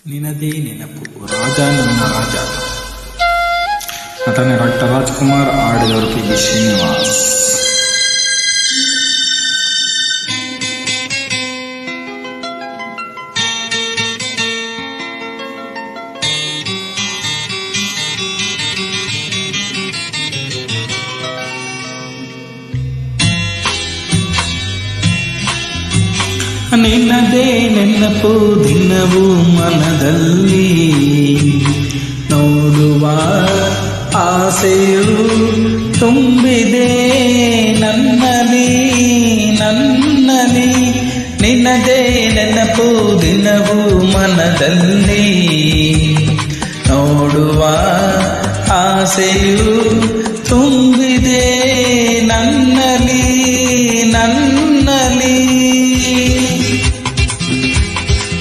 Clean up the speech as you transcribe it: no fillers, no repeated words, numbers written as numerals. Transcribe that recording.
ನಿನದೇ ನೆನಪು ರಾಜ ನನ್ನ ರಾಜ. ನಟನೆ ಡಾಕ್ಟರ್ ರಾಜ್ಕುಮಾರ್, ಆಡಿದವರು ಪಿ.ಬಿ. ಶ್ರೀನಿವಾಸ್. ನಿನ್ನದೇ ನೆನಪು ದಿನವೂ ಮನದಲ್ಲಿ, ನೋಡುವ ಆಸೆಯು ತುಂಬಿದೆ ನನ್ನಲ್ಲಿ. ನಿನ್ನದೇ ನೆನಪು ದಿನವೂ ಮನದಲ್ಲಿ, ನೋಡುವ ಆಸೆಯು ತುಂಬಿದೆ